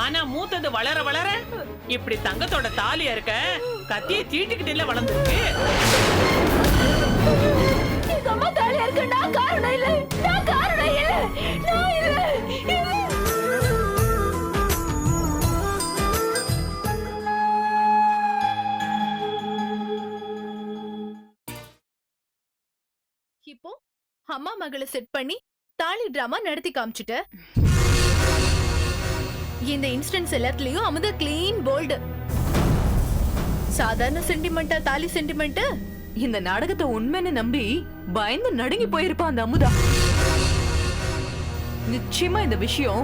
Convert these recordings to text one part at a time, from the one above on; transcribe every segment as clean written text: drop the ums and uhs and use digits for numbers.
ஆனா மூத்தது வளர வளர இப்படி தங்கத்தோட தாலியா இருக்க கத்தியை தீட்டுக்கிட்டு இல்ல வளர்ந்துருக்கு. எங்க அம்மா தாலியா இருக்க நான் காரணம் இல்ல, நான் காரணம் இல்ல, நான் இல்ல. இப்போ அம்மா மகளை செட் பண்ணி தாலி டிராமா நடத்தி காமிச்சிட்ட. இந்த இன்ஸ்டன்ஸ் எல்லாத்துலயும் அமுதா கிளீன் போல்டு. சாதாரண சென்டிமெண்டா தாலி சென்டிமெண்ட். இந்த நாடகத்தை உண்மைன்னு நம்பி பயந்து நடுங்கி போயிருப்பா அந்த அமுதா. நிச்சயமா இந்த விஷயம்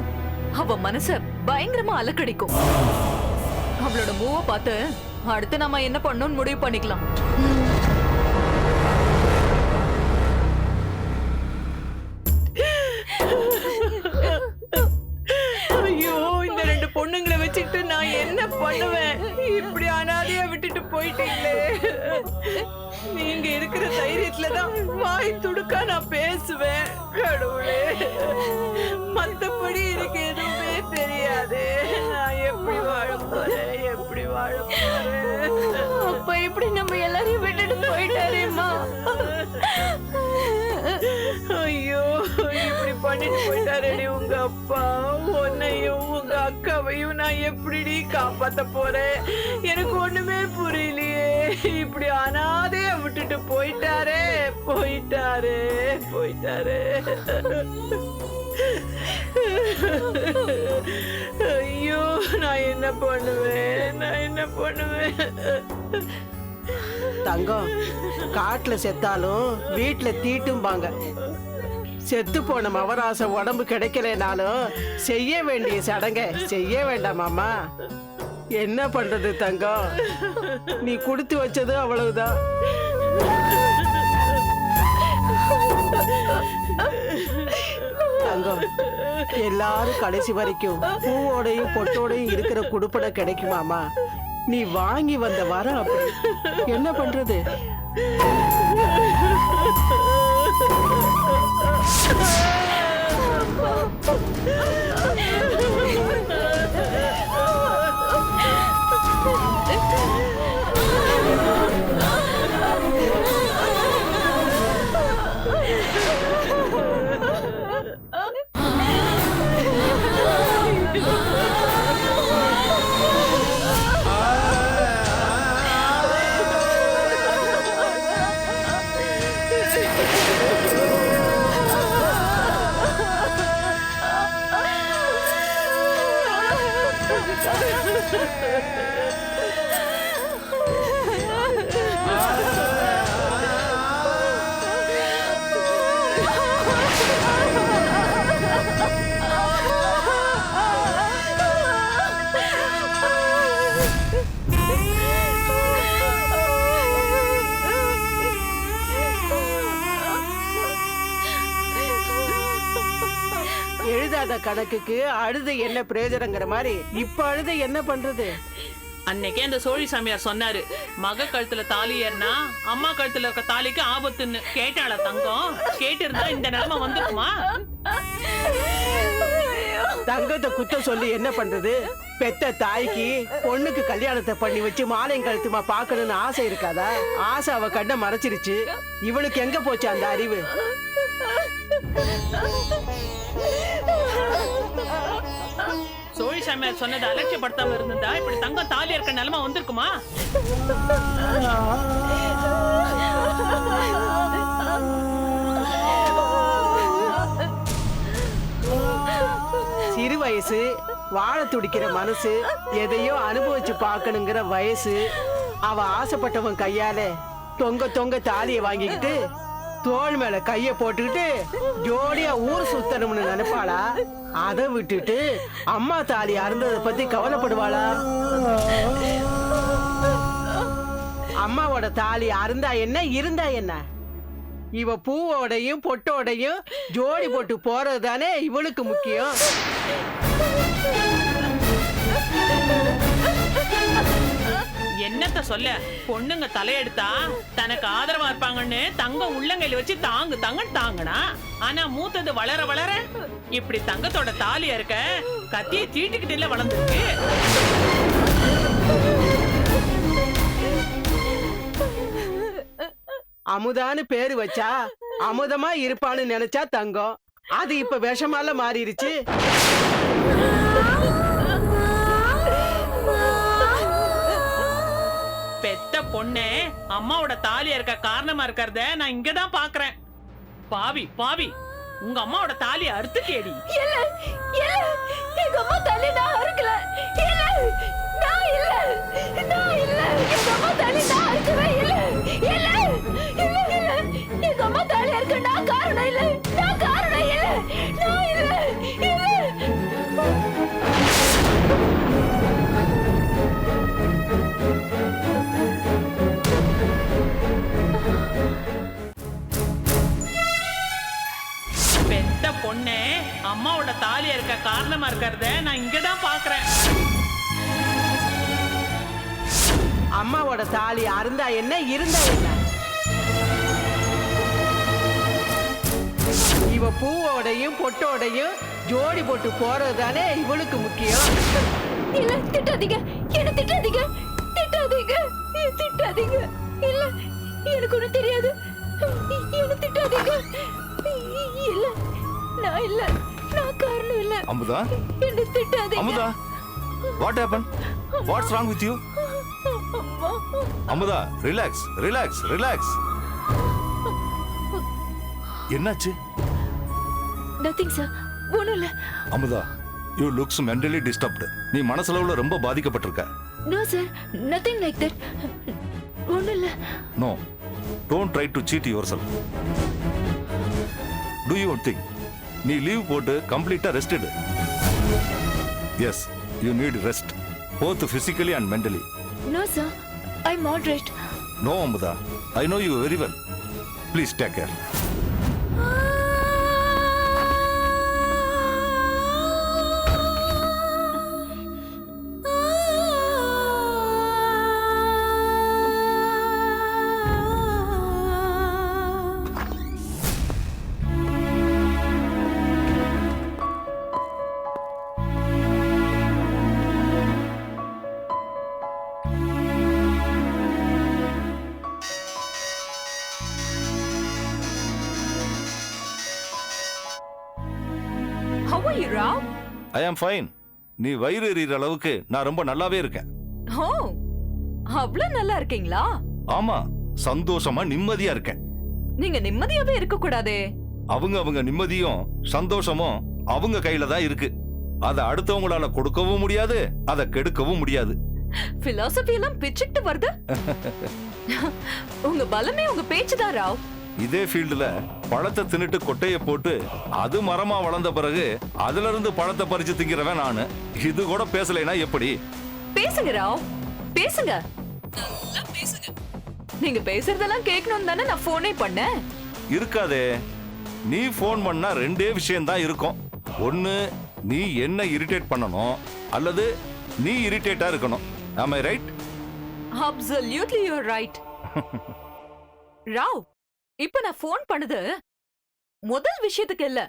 அவ மனச பயங்கரமா அலக்கடிக்கும். அவளோட மூவ பார்த்து அடுத்து நம்ம என்ன பண்ணணும்னு முடிவு பண்ணிக்கலாம். ஐயோ, இந்த ரெண்டு பொண்ணுங்களை வச்சுக்கிட்டு நான் என்ன பண்ணுவேன்? இப்படி அனாதையா விட்டுட்டு போயிட்டீங்களே. நீங்க இருக்கிற தைரியத்துலதான் வாய் துடுக்கா நான் பேசுவேன். கடவுளே, மத்தபடி எனக்கு எதுவுமே தெரியாது. நான் எப்படி வாழ போறேன், எப்படி வாழ போறேன்? அப்ப இப்படி நம்ம எல்லாரையும் விட்டுட்டு போயிட்டாரேம்மா. ஐயோ, இப்படி பண்ணிட்டு போயிட்டாரேடி உங்க அப்பா. உன்னையும் உங்க அக்காவையும் நான் எப்படி காப்பாத்த போறேன்? எனக்கு ஒண்ணுமே புரியலையே. இப்படி அனாதைய விட்டுட்டு போயிட்டாரே, போயிட்டாரே, போயிட்டாரே. ஐயோ, நான் என்ன பண்ணுவேன், நான் என்ன பண்ணுவேன்? தங்கம், காட்டுல செத்தாலும் வீட்டுல தீட்டும்பாங்க. செத்து போன மவராச உடம்பு கிடைக்கலனாலும் செய்ய வேண்டிய சடங்க செய்ய வேண்டாமாமா. என்ன பண்றது தங்கம், நீ கொடுத்து வச்சது அவ்வளவுதான். தங்கம், எல்லாரும் கடைசி வரைக்கும் பூவோடையும் பொட்டோடையும் இருக்கிற குடுப்பனை கிடைக்குமாமா? நீ வாங்கி வந்த வரம் அப்படி. என்ன பண்றது? எழுதாத கணக்குக்கு அழுது என்ன பிரயோஜனங்கிற மாதிரி இப்ப அழுது என்ன பண்றது? அன்னைக்கே அந்த சோழி சாமியார் சொன்னாரு, மக கழுத்துல தாலி ஏறினா அம்மா கழுத்துல இருக்க தாலிக்கு ஆபத்துன்னு. கேட்டாள தங்கம்? கேட்டு இருந்தா இந்த நிலைமை வந்துருக்குமா? தங்கத்தை குத்த சொல்லி என்ன பண்றது? பெத்த தாய்க்கு பொண்ணுக்கு கல்யாணத்தை பண்ணி வச்சு மாலையும் கழுத்துமா பாக்கணும்னு ஆசை இருக்காதா? ஆசை அவ கண்ணை மறைச்சிருச்சு. இவளுக்கு எங்க போச்சு அந்த அறிவு? சோழி சாமியார் சொன்னதை அலட்சியப்படுத்தாம இருந்தா இப்படி தங்கம் தாலி இருக்க நிலைமை வந்திருக்குமா? சிறு வயசு, வாழ துடிக்கிற மனசு, எதையோ அனுபவிச்சு பாக்கணுங்கிற வயசு. அவ ஆசைப்பட்டவன் கையால தொங்க தொங்க தாலியை வாங்கிக்கிட்டு தோல் மேல கைய போட்டுக்கிட்டு ஜோடியா ஊர் சுத்தணும்னு நினைப்பாளா? அதை விட்டுட்டு அம்மா தாலி அருந்ததை பத்தி கவலைப்படுவாளா? அம்மாவோட தாலி அருந்தா என்ன, இருந்தா என்ன? இவ பூவோடையும் பொட்டோடையும் ஜோடி போட்டு போறது தானே இவளுக்கு முக்கியம். என்னத்த சொல்ல பொண்ணுங்க தலையெடுத்தா தனக்கு ஆதரவா இருப்பாங்கன்னு தங்கம் உள்ளங்கையில வச்சு தாங்கனா ஆனா மூத்தது வளர வளர இப்படி தங்கத்தோட தாலியா இருக்க கத்தியை தீட்டுக்கிட்டு வளர்ந்துருக்கு. அமுதான்னு பேரு வச்சா அமுதமா இருப்பான்னு நினைச்சா தங்கம், அது இப்ப விஷமால மாறிடுச்சு. பெத்த பொண்ணே அம்மாவோட தாலியா இருக்க காரணமா இருக்கிறத நான் இங்கதான் பாக்குறேன். பாவி பாவி, உங்க அம்மாவோட தாலியை அறுத்து கேடி. இல்ல இல்ல, எங்க அம்மா தாலி நான் அறுக்கல. இல்ல நான் இல்ல, நான் இல்ல, எங்க அம்மா தாலி நான் அறுக்கவே இல்ல. இல்ல இல்ல இல்ல, எங்க அம்மா தாலி அறுக்க நான் காரணம் இல்ல. நான் காரணம் இல்ல. நான் இல்ல இல்ல. பெத்த பொண்ணே அம்மாவோட தாலியா இருக்க காரணமா இருக்கிறத நான் இங்கதான் பாக்குறேன். அம்மாவோட தாலி அருந்தா என்ன இருந்தா என்ன, இவ பூவோடையும் பொட்டோடையும் ஜோடி போட்டு போறதுதானே இவளுக்கு முக்கியம். இல்ல திட்டாதீங்க, என்ன திட்டாதீங்க, திட்டாதீங்க, திட்டாதீங்க. இல்ல எனக்கு ஒண்ணு தெரியாது, என்ன திட்டாதீங்க. இல்ல நான் இல்ல, நான் காரணம் இல்ல. அமுதா, என்ன திட்டாதீங்க. Amudha, what happened? What's wrong with you? Amudha, relax relax relax. என்னாச்சு? நதிங் சார், ஒண்ணும் இல்ல. Amudha, you looks mentally disturbed. நீ மனசளவுல ரொம்ப பாதிக்கப்பட்டிருக்க. No sir, nothing like that. ஒண்ணும் இல்ல. No, don't try to cheat yourself. Do your thing. நீ லீவ் போட்டு கம்ப்ளீட்டா ரெஸ்ட் எடு. Yes, you need rest, both physically and mentally. No sir, I'm all right. No, Amuda, I know you very well. Please take care. How are you, Rao? I am fine. நீ வயிறு எறிகிற அளவுக்கு நான் ரொம்ப நல்லாவே இருக்கேன். ஓ, அவ்வளவு நல்லா இருக்கீங்களா? ஆமா, சந்தோஷமா நிம்மதியா இருக்கேன். நீங்க நிம்மதியாவே இருக்க கூடாதே. அவங்க நிம்மதியும் சந்தோஷமும் அவங்க கையில தான் இருக்கு. அத அடுத்தவங்களால கொடுக்கவும் முடியாது, அத கெடுக்கவும் முடியாது. பிலாசபி எல்லாம் பிச்சுக்கிட்டு வருது. உங்க பலமே உங்க பேச்சுதான், ராவ். இதே ஃபீல்டுல பழத்தை தின்னுட்டு கொட்டைய போட்டு அது மரமா வளர்ந்த பிறகு அதுல இருந்து பழத்தை பறிச்சு திங்கிறவன் நானு. இது கூட பேசலைனா எப்படி? பேசுங்க ராவ், பேசுங்க, நல்லா பேசுங்க. நீங்க பேசுறதெல்லாம் கேட்கணும் தானே நான் போனே பண்ணேன். இருக்காதே, நீ போன் பண்ணா ரெண்டே விஷயம் தான் இருக்கும். ஒன்னு நீ என்ன இரிட்டேட் பண்ணணும், அல்லது நீ இரிட்டேட்டா இருக்கணும். Am I right? Absolutely you're right. Rao, இப்ப நான் போன் பண்ணது முதல் விஷயத்துக்கு இல்ல,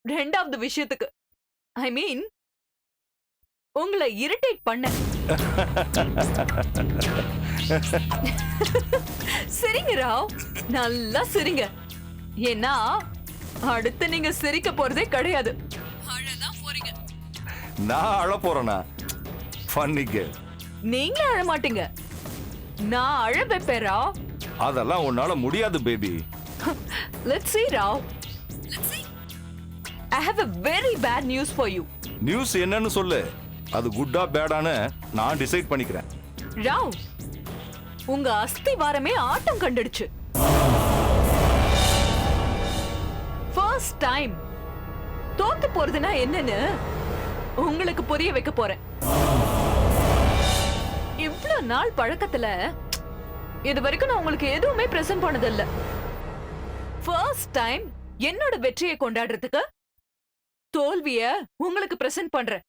ரெண்டாவது விஷயத்துக்கு. ஐ மீன் உங்களை இரிட்டேட் பண்ண. சரிங்க ராவ், நல்லா சிரிங்க. ஏன்னா அடுத்து நீங்க சிரிக்க போறதே கிடையாது, அழதான் போறீங்க. நான் அழ போறேனா? பண்ணிக்க. நீங்களே அழ மாட்டீங்க, நான் அழ வைப்பேன் ராவ். அதெல்லாம் உன்னால முடியாது baby. Let's see, Rao. Let's see. I have a very bad news for you. News என்னன்னு சொல்லு, அது குட்டா பேடான்னு நான் டிசைட் பண்ணிக்கிறேன். ராவ், உங்க அஸ்திவாரமே ஆட்டம் கண்டுடுச்சு. ஃபர்ஸ்ட் டைம் தோத்து போறதுனா என்னன்னு உங்களுக்கு புரிய வைக்க போறேன். இவ்வளவு நாள் பழக்கத்துல இது வரைக்கும் நான் உங்களுக்கு எதுவுமே பிரசன்ட் பண்ணது இல்ல. ஃபர்ஸ்ட் டைம் என்னோட வெற்றியை கொண்டாடுறதுக்கு தோல்விய உங்களுக்கு பிரசன்ட் பண்றேன்.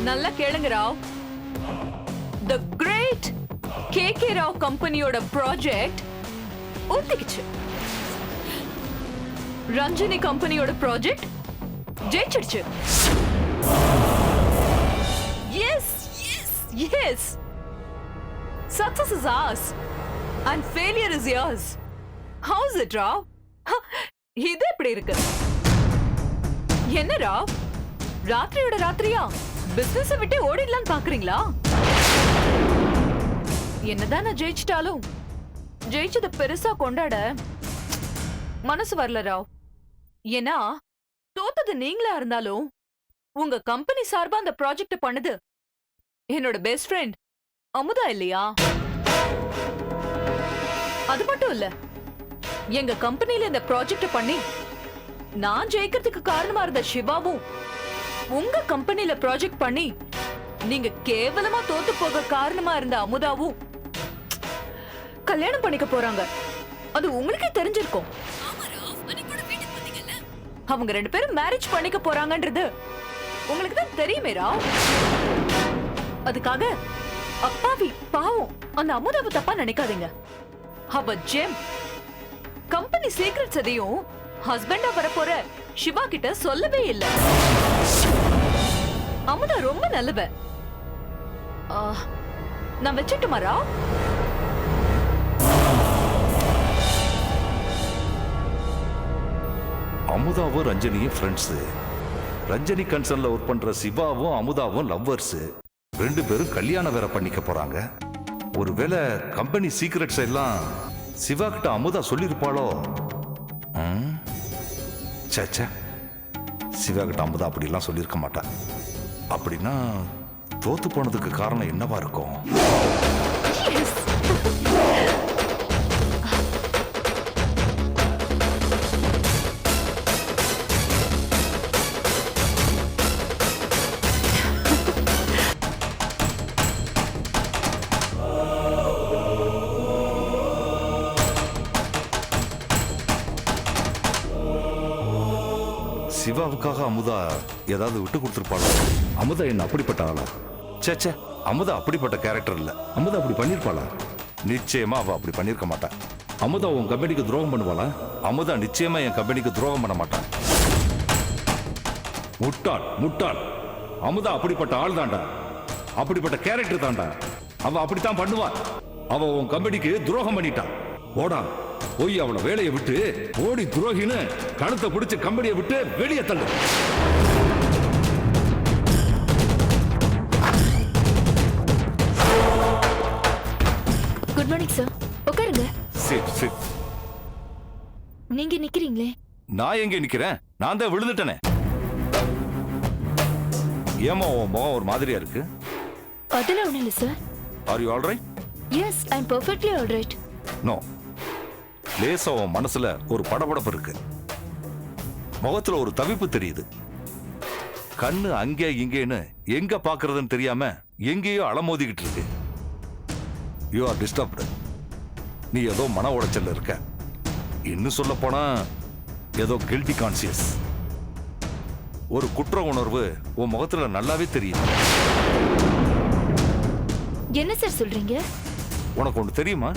நல்லா கேளுங்க Rao. The great KK Rao கம்பெனியோட ப்ராஜெக்ட் ஒத்திக்கிச்சு. ரஞ்சனி கம்பெனியோட ப்ராஜெக்ட் ஜெயிச்சிடுச்சு. Yes yes yes success is ours and failure is yours. How's it, Rao? இது எப்படி இருக்கு? என்ன ராவ், ராத்திரியோட ராத்திரியா பிசினஸ் விட்டு ஓடிடலான்னு பாக்குறீங்களா? என்னதான் நான் ஜெயிச்சிட்டாலும் ஜெயிச்சத பெருசா கொண்டாட மனசு வரல ராவ். ஏன்னா தோத்தது நீங்களா இருந்தாலும் உங்க கம்பெனி சார்பா அந்த ப்ராஜெக்ட் பண்ணது என்னோட பெஸ்ட் ஃப்ரெண்ட் அமுதா இல்லையா? அது மட்டும் இல்ல, எங்க கம்பெனில இந்த ப்ராஜெக்ட் பண்ணி நான் ஜெயிக்கிறதுக்கு காரணமா இருந்த சிவாவும் உங்க கம்பெனில ப்ராஜெக்ட் பண்ணி நீங்க கேவலமா தோத்து போக காரணமா இருந்த அமுதாவும் கல்யாணம் பண்ணிக்க போறாங்க. அது உங்களுக்கே தெரிஞ்சிருக்கும். அவங்க 2 பேரும் மேரேஜ் பண்ணிக்க போறாங்கன்றது உங்களுக்கு தான் தெரியுமே ராவ். அதுக்காக அப்பாவி பாவம் அந்த அமுதாவை தப்பா நினைக்காதீங்க. அவ ஜெம் கம்பெனி சீக்ரெட்ஸ் எதையும் ஹஸ்பண்டா வரப்போற சிவா கிட்ட சொல்லவே இல்ல. அமுதா ரொம்ப நல்லவ. நான் வச்சிட்டுமா ராவ்? அமுதாவும் ரஞ்சனியும் ஃப்ரெண்ட்ஸ். ரஞ்சனி கன்சர்ன்ல ஒர்க் பண்ற சிவாவும் அமுதாவும் லவ்வர்ஸ். 2 பேரும் கல்யாணம் வேற பண்ணிக்க போறாங்க. ஒருவேளை கம்பெனி சீக்ரெட்ஸ் எல்லாம் சிவா கிட்ட அமுதா சொல்லிருப்பாளோ? சேச்சே, சிவா கிட்ட அமுதா அப்படிலாம் சொல்லியிருக்க மாட்டா. அப்படின்னா தோத்து போனதுக்கு காரணம் என்னவா இருக்கும்? சிவாவுக்காக அமுதா ஏதாவது விட்டு கொடுத்துருப்பாளா? அமுதா என்ன அப்படிப்பட்ட ஆளா? சேச்சே, அமுதா அப்படிப்பட்ட கேரக்டர் இல்ல. அமுதா அப்படி பண்ணிருப்பாளா? நிச்சயமா அவ அப்படி பண்ணிருக்க மாட்டா. அமுதா உன் கம்பெனிக்கு துரோகம் பண்ணுவாளா? அமுதா நிச்சயமா என் கம்பெனிக்கு துரோகம் பண்ண மாட்டான். முட்டாள் முட்டாள். அமுதா அப்படிப்பட்ட ஆள் தாண்டா, அப்படிப்பட்ட கேரக்டர் தாண்டா. அவ அப்படித்தான் பண்ணுவா. அவ உன் கம்பெனிக்கு துரோகம் பண்ணிட்டான். ஓடா போய் அவளை வேலையை விட்டு ஓடி துரோகின்னு கழுத்தை பிடிச்சு கம்பெனியை விட்டு வெளியே தள்ளு. Good morning sir. உட்காருங்க. Sit sit. நீங்க நிக்கிறீங்களே. நான் எங்க நிக்கிறேன்? நான் தான் விழுந்துட்டேனே. ஏமா உன் முகம் ஒரு மாதிரியா இருக்கு? அதெல்லாம் ஒண்ணும் இல்ல sir. Are you alright? Yes, I am perfectly alright. No, லேசா உன் மனசுல ஒரு படபடப்பு இருக்கு. முகத்துல ஒரு தவிப்பு தெரியுது. கண்ணு அங்கே இங்கேன்னு எங்க பாக்குறதுன்னு தெரியாம எங்கேயோ அலமோதிக்கிட்டு இருக்கு. You are disturbed. நீ ஏதோ மன உளைச்சல்ல இருக்க. இன்னும் சொல்ல போனா ஏதோ கில்ட்டி கான்சியஸ். ஒரு குற்ற உணர்வு உன் முகத்துல நல்லாவே தெரியுது. என்ன சார் சொல்றீங்க? உனக்கு ஒண்ணு தெரியுமா?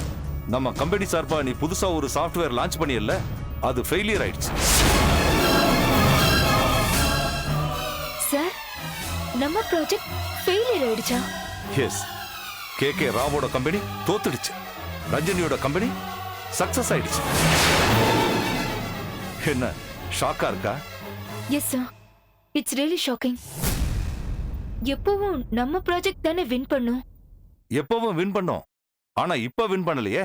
நம்ம கம்பெனி சார்பா நீ புதுசா ஒரு சாஃப்ட்வேர் லான்ச் பண்ணியல்ல, அது ஃபெயிலியர் ஆயிடுச்சு. சார், நம்ம ப்ராஜெக்ட் ஃபெயிலியர் ஆயிடுச்சா? எஸ், கேகே ராவோட கம்பெனி தோத்துடுச்சு. ரஞ்சனியோட கம்பெனி சக்சஸ் ஆயிடுச்சு. என்ன ஷாக்கா இருக்கா? Yes sir, it's really shocking. எப்பவும் நம்ம ப்ராஜெக்ட் தானே வின் பண்ணும். எப்பவும் வின் பண்ணோம், ஆனா இப்ப வின் பண்ணலையே.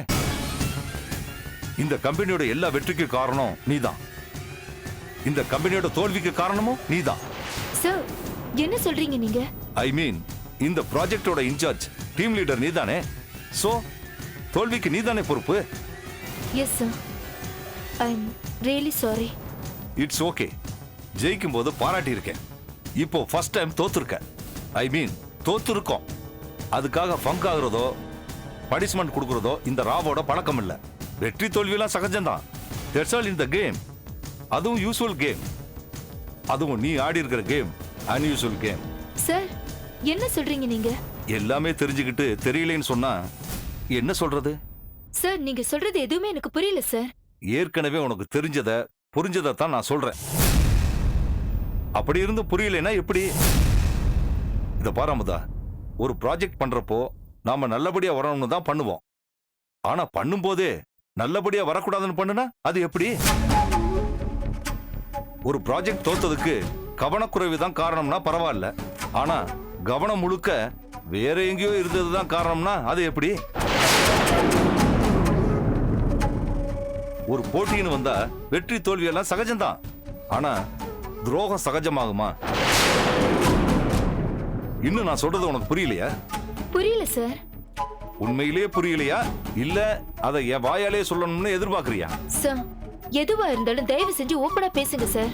இந்த கம்பெனியோட எல்லா வெற்றிக்கு காரணம் நீதான். இந்த கம்பெனியோட தோல்விக்கு காரணமும் நீதான். சார், என்ன சொல்றீங்க நீங்க? ஐ மீன், இந்த ப்ராஜெக்டோட இன்சார்ஜ் டீம் லீடர் நீதானே. சோ தோல்விக்கு நீதானே பொறுப்பு. Yes sir, I am really sorry. It's okay. ஜெயிக்கும் போது பாராட்டி இருக்கேன். இப்போ ஃபர்ஸ்ட் டைம் தோத்துருக்க. ஐ மீன் தோத்துருக்கோம். அதுக்காக ஃபங்க் ஆகுறதோ பனிஷ்மெண்ட் கொடுக்கறதோ இந்த ராவோட பழக்கம் இல்ல. வெற்றி தோல்வியெல்லாம் சகஜம்தான். That's all in the game. அதுவும் யூசுவல் கேம். அதுவும் நீ ஆடி இருக்கிற கேம் அன்யூசுவல் கேம். சார், என்ன சொல்றீங்க நீங்க? எல்லாமே தெரிஞ்சுக்கிட்டு தெரியலேன்னு சொன்னா என்ன சொல்றது? சார் நீங்க சொல்றது எதுவுமே எனக்கு புரியல சார். ஏற்கனவே உனக்கு தெரிஞ்சத புரிஞ்சதான் நான் சொல்றேன். அப்படி இருந்து புரியலைன்னா எப்படி? இத பாரு அமுதா, ஒரு ப்ராஜெக்ட் பண்றப்போ நாம நல்லபடியா வரணும்னு தான் பண்ணுவோம். ஆனா பண்ணும்போதே நல்லபடியா வரக்கூடாதுன்னு பண்ணுனா அது எப்படி? ஒரு ப்ராஜெக்ட் தோத்ததுக்கு கவனக்குறைவு தான் காரணம்னா பரவாயில்ல, ஆனா கவனம் முழுக்க வேற எங்கேயோ இருந்ததுதான் காரணம்னா அது எப்படி? ஒரு போட்டின்னு வந்தா வெற்றி தோல்வி எல்லாம் சகஜம்தான், ஆனா துரோகம் சகஜமாகுமா? இன்னும் நான் சொல்றது உனக்கு புரியலையா? புரியல சார். உண்மையிலேயே புரியலையா இல்ல அதை என் வாயாலே சொல்லணும்னு எதிர்பார்க்கறியா? சார் எதுவா இருந்தாலும் தயவு செஞ்சு ஓப்பனா பேசுங்க சார்.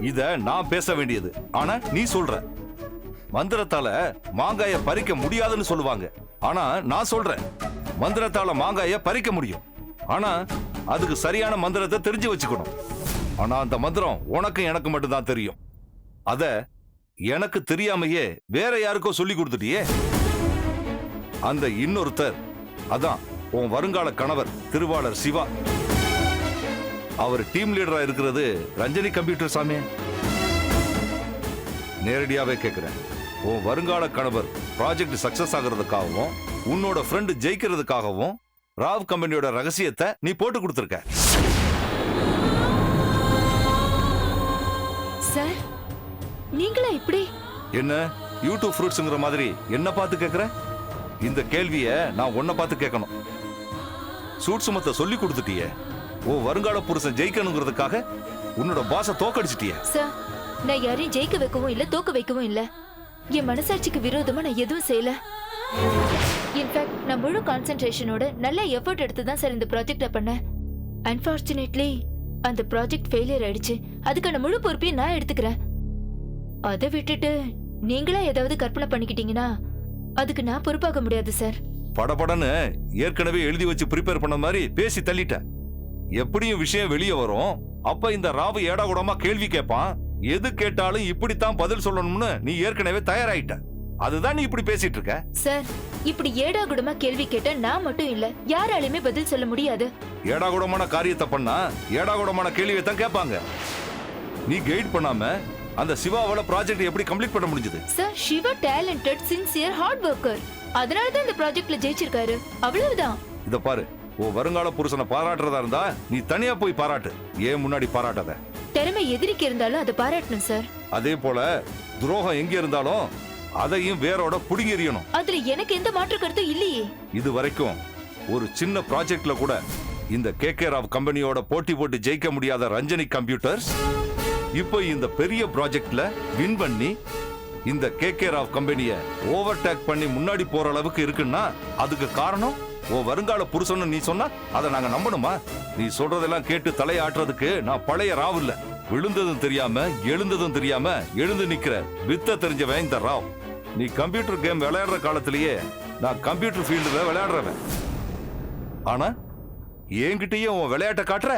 இத நான் பேச வேண்டியது, ஆனா நீ சொல்ற. மந்திரத்தால மாங்காய பறிக்க முடியாதுன்னு சொல்லுவாங்க, ஆனா நான் சொல்றேன் மந்திரத்தால மாங்காய பறிக்க முடியும். ஆனா அதுக்கு சரியான மந்திரத்தை தெரிஞ்சு வச்சுக்கணும். ஆனா அந்த மந்திரம் உனக்கு எனக்கு மட்டும்தான் தெரியும். அத எனக்கு தெரியாமையே வேற யாருக்கோ சொல்லி கொடுத்துட்டியே. அந்த இன்னொருத்தர் அதான் உன் வருங்கால கணவர் திருவாளர் சிவா. அவர் டீம் லீடரா இருக்கிறது ரஞ்சனி கம்ப்யூட்டர் சாமி. நேரடியாவே கேட்கிறேன், உன் வருங்கால கணவர் ப்ராஜெக்ட் சக்சஸ் ஆகிறதுக்காகவும் உன்னோட ஃப்ரெண்ட் ஜெயிக்கிறதுக்காகவும் ராவ் கம்பெனியோட ரகசியத்தை நீ போட்டு கொடுத்துருக்க. சார் நீங்களா இப்படி? என்ன யூடியூப் ஃப்ரூட்ஸ்ங்கிற மாதிரி என்ன பார்த்து கேட்கிற? இந்த கேள்விய நான் உன்னை பார்த்து கேட்கணும். சூட்சுமத்தை சொல்லி கொடுத்துட்டியே. உன் வருங்கால புருஷன் ஜெயிக்கணுங்கிறதுக்காக உன்னோட பாச தோக்கடிச்சிட்டியே. சார் நான் யாரையும் ஜெயிக்க வைக்கவும் இல்ல தோக்க வைக்கவும் இல்ல. என் மனசாட்சிக்கு விரோதமா நான் எதுவும் செய்யல. இன்ஃபேக்ட் நான் முழு கான்சென்ட்ரேஷனோட நல்ல எஃபர்ட் எடுத்து தான் சார் இந்த ப்ராஜெக்ட பண்ணேன். அன்பார்ச்சுனேட்லி அந்த ப்ராஜெக்ட் ஃபெயிலியர் ஆயிடுச்சு. அதுக்கான முழு பொறுப்பையும் நான் எடுத்துக்கிறேன். அதை விட்டுட்டு நீங்களா ஏதாவது கற்பனை பண்ணிக்கிட்டீங்கன்னா அதுக்கு நான் பொறுப்பாக முடியாது சார். படபடன்னு ஏற்கனவே எழுதி வச்சு ப்ரிப்பேர் பண்ண மாதிரி பேசி தள்ளிட்ட. எப்படியும் விஷயம் வெளியே வரும். அப்ப இந்த ராவு ஏடா கூடமா கேள்வி கேட்பான். எது கேட்டாலும் இப்படித்தான் பதில் சொல்லணும்னு நீ ஏற்கனவே தயாராயிட்ட. அதுதான் நீ இப்படி பேசிட்டு இருக்க. சார் இப்படி ஏடா கூடமா கேள்வி கேட்டா நான் மட்டும் இல்ல யாராலையுமே பதில் சொல்ல முடியாது. ஏடா கூடமான காரியத்தை பண்ணா ஏடா கூடமான கேள்வியை தான் கேட்பாங்க. நீ கைட் பண்ணாம அந்த சிவாவோட ப்ராஜெக்ட் எப்படி கம்ப்ளீட் பண்ண முடிஞ்சது? Sir Siva talented sincere hard worker. அதனால தான் இந்த ப்ராஜெக்ட்ல ஜெயிச்சிருக்காரு. அவ்வளவுதான். இத பாரு, உன் வருங்கால புருஷனை பாராட்டுறதா இருந்தா நீ தனியா போய் பாராட்டு. ஏன் முன்னாடி பாராட்டாத? திறமை எதிரிக்கு இருந்தாலும் அதை பாராட்டணும் சார். அதே போல துரோகம் எங்க இருந்தாலும் அதையும் வேரோட புடுங்கி எறியணும். அதுல எனக்கு எந்த மாற்று கருத்தும் இல்லையே. இது வரைக்கும் ஒரு சின்ன ப்ராஜெக்ட்ல கூட இந்த கேகே ராவ் கம்பெனியோட போட்டி போட்டு ஜெயிக்க முடியாத ரஞ்சனி கம்ப்யூட்டர்ஸ் இப்போ இந்த பெரிய ப்ராஜெக்ட்ல வின் பண்ணி இந்த கேகே ராவ் கம்பெனிய ஓவர்டேக் பண்ணி முன்னாடி போற அளவுக்கு இருக்குன்னா அதுக்கு காரணம் ஓ வருங்கால புருஷன்னு நீ சொன்னா அதை நாங்க நம்பணுமா? நீ சொல்றதெல்லாம் கேட்டு தலையாட்டுறதுக்கு நான் பழைய ராவ் இல்ல. விழுந்ததும் தெரியாம எழுந்ததும் தெரியாம எழுந்து நிக்கிற வித்த தெரிஞ்சவன் இந்த ராவ். நீ கம்ப்யூட்டர் கேம் விளையாடுற காலத்திலேயே நான் கம்ப்யூட்டர் ஃபீல்டுல விளையாடுறவன். ஆனா என்கிட்டயே உன் விளையாட்டை காட்டுற.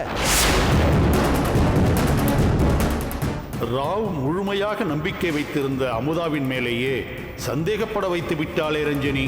ராவ் முழுமையாக நம்பிக்கை வைத்திருந்த அமுதாவின் மேலேயே சந்தேகப்பட வைத்து விட்டாளே ரஞ்சனி.